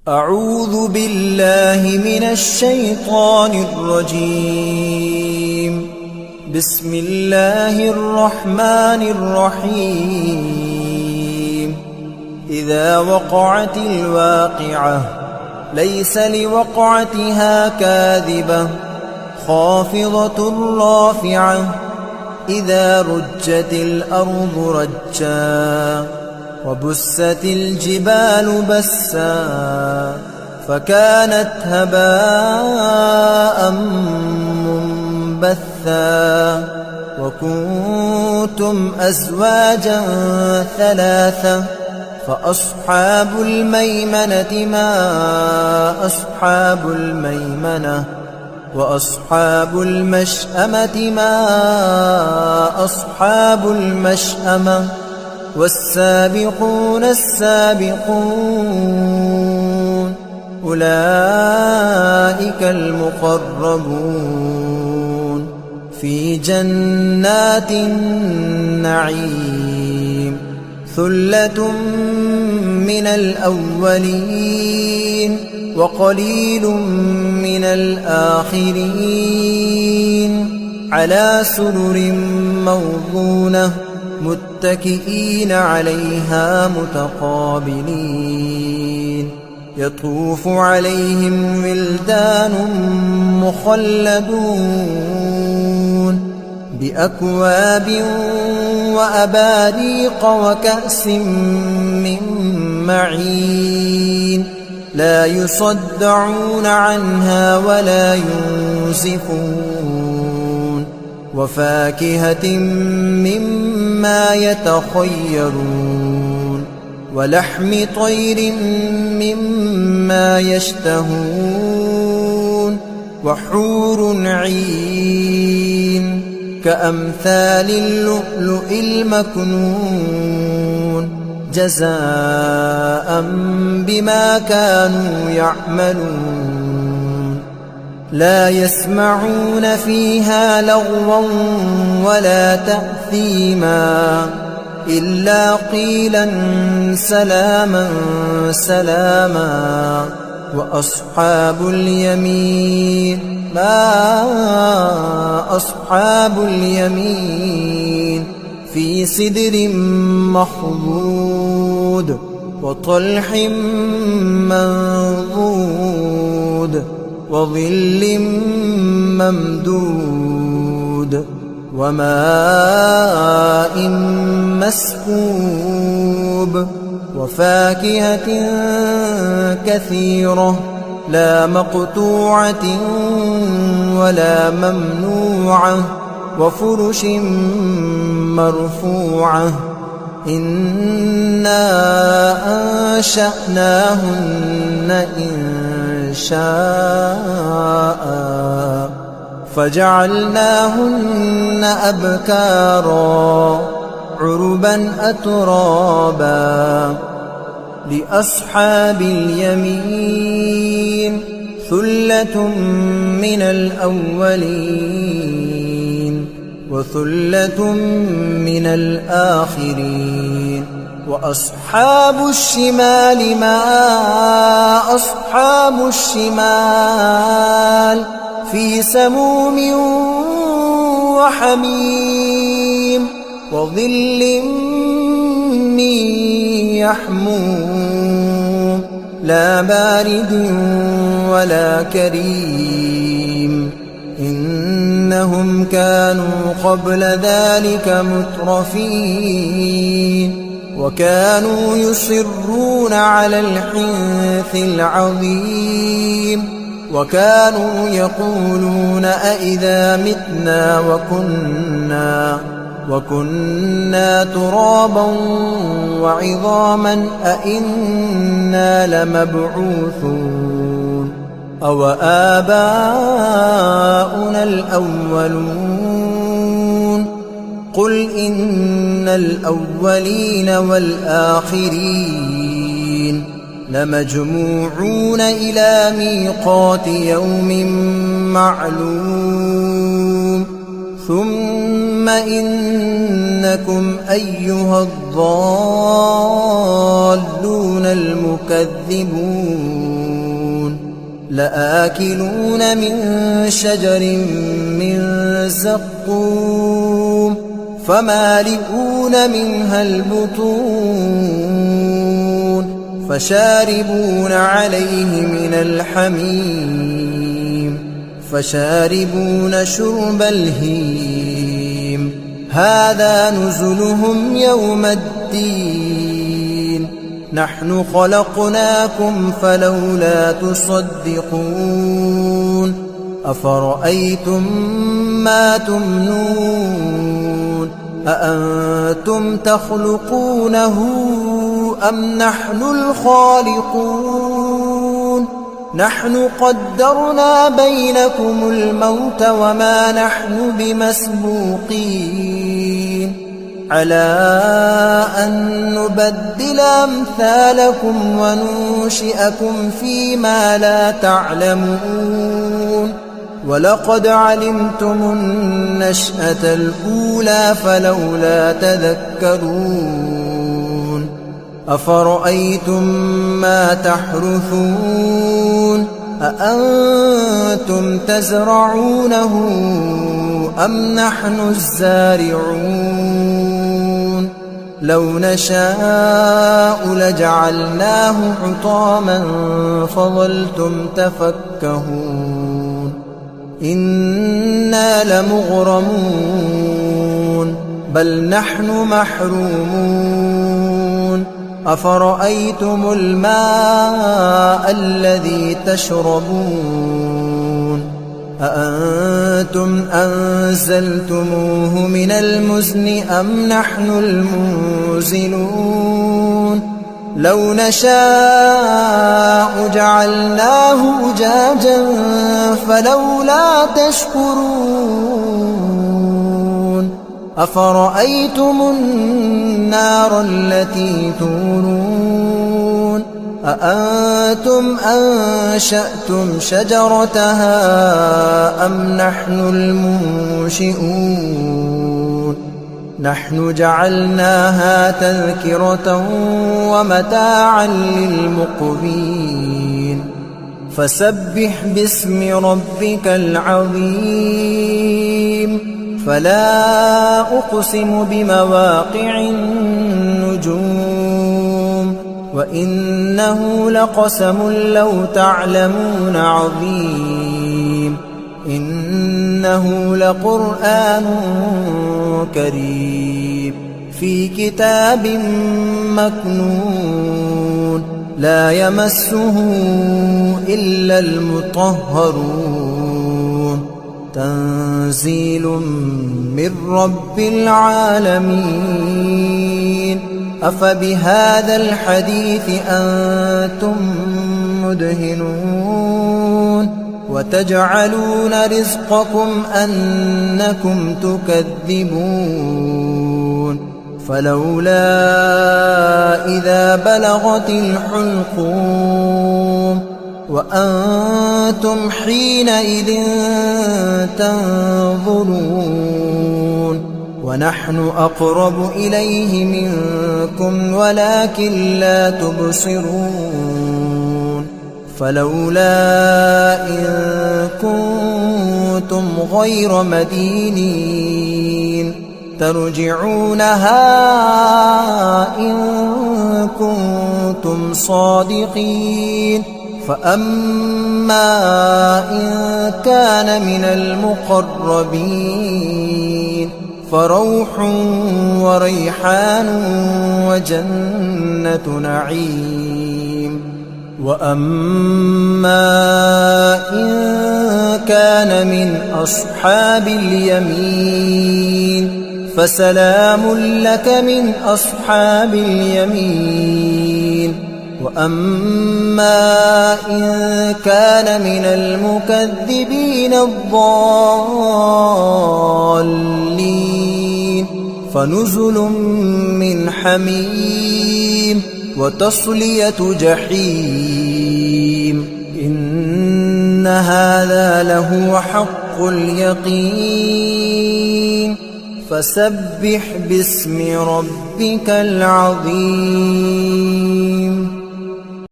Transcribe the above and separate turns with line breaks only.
أعوذ بالله من الشيطان الرجيم. بسم الله الرحمن الرحيم. إذا وقعت الواقعة ليس لوقعتها كاذبة خافضة رافعة إذا رجت الأرض رجا وبست الجبال بسا فكانت هباء منبثا وكنتم أزواجا ثلاثة فأصحاب الميمنة ما أصحاب الميمنة وأصحاب المشأمة ما أصحاب المشأمة والسابقون السابقون أولئك المقربون في جنات النعيم ثلة من الأولين وقليل من الآخرين على سرر موضونة متكئين عليها متقابلين يطوف عليهم ولدان مخلدون بأكواب وأباريق وكأس من معين لا يصدعون عنها ولا ينزفون وفاكهة مما يتخيرون ولحم طير مما يشتهون وحور عين كأمثال اللؤلؤ المكنون جزاء بما كانوا يعملون لا يسمعون فيها لغوا ولا تأثيما إلا قيلا سلاما سلاما وأصحاب اليمين ما أصحاب اليمين في سدر مخضود وطلح منضود وظل ممدود وماء مسكوب وفاكهة كثيرة لا مقطوعة ولا ممنوعة وفرش مرفوعة إنا أنشأناهن إنشاء فجعلناهن أبكارا عربا أترابا لأصحاب اليمين ثلة من الأولين وثلة من الآخرين وأصحاب الشمال ما أصحاب الشمال في سموم وحميم وظل من يحموم لا بارد ولا كريم إنهم كانوا قبل ذلك مترفين وكانوا يصرون على الحنث العظيم وكانوا يقولون أئذا متنا وكنا ترابا وعظاما أئنا لمبعوثون أو آباؤنا الأولون قل إن الأولين والآخرين لمجموعون إلى ميقات يوم معلوم ثم ثم إنكم أيها الضالون المكذبون لآكلون من شجر من زقوم فمالئون منها البطون فشاربون عليه من الحميم فشاربون شرب الهيم هذا نزلهم يوم الدين نحن خلقناكم فلولا تصدقون أفرأيتم ما تمنون أأنتم تخلقونه أم نحن الخالقون نحن قدرنا بينكم الموت وما نحن بمسبوقين على أن نبدل أمثالكم وننشئكم فيما لا تعلمون ولقد علمتم النشأة الأولى فلولا تذكرون أفرأيتم ما تحرثون أأنتم تزرعونه أم نحن الزارعون لو نشاء لجعلناه حطاما فظلتم تفكهون إنا لمغرمون بل نحن محرومون أفرأيتم الماء الذي تشربون أأنتم أنزلتموه من المزن أم نحن المنزلون لو نشاء جعلناه أجاجا فلولا تشكرون أفرأيتم النار التي تورون أأنتم أنشأتم شجرتها أم نحن المنشئون نحن جعلناها تذكرة ومتاعا للمقوين فسبح باسم ربك العظيم فلا أقسم بمواقع النجوم وإنه لقسم لو تعلمون عظيم إنه لقرآن كريم في كتاب مكنون لا يمسه إلا المطهرون تنزيل من رب العالمين أفبهذا الحديث أنتم مدهنون وتجعلون رزقكم أنكم تكذبون فلولا إذا بلغت الحلقوم وأنتم حينئذ تنظرون ونحن أقرب إليه منكم ولكن لا تبصرون فلولا إن كنتم غير مدينين ترجعونها إن كنتم صادقين فأما إن كان من المقربين فروح وريحان وجنة نعيم وأما إن كان من أصحاب اليمين فسلام لك من أصحاب اليمين وأما إن كان من المكذبين الضالين فنزل من حميم وتصلية جحيم إن هذا لهو حق اليقين فسبح باسم ربك العظيم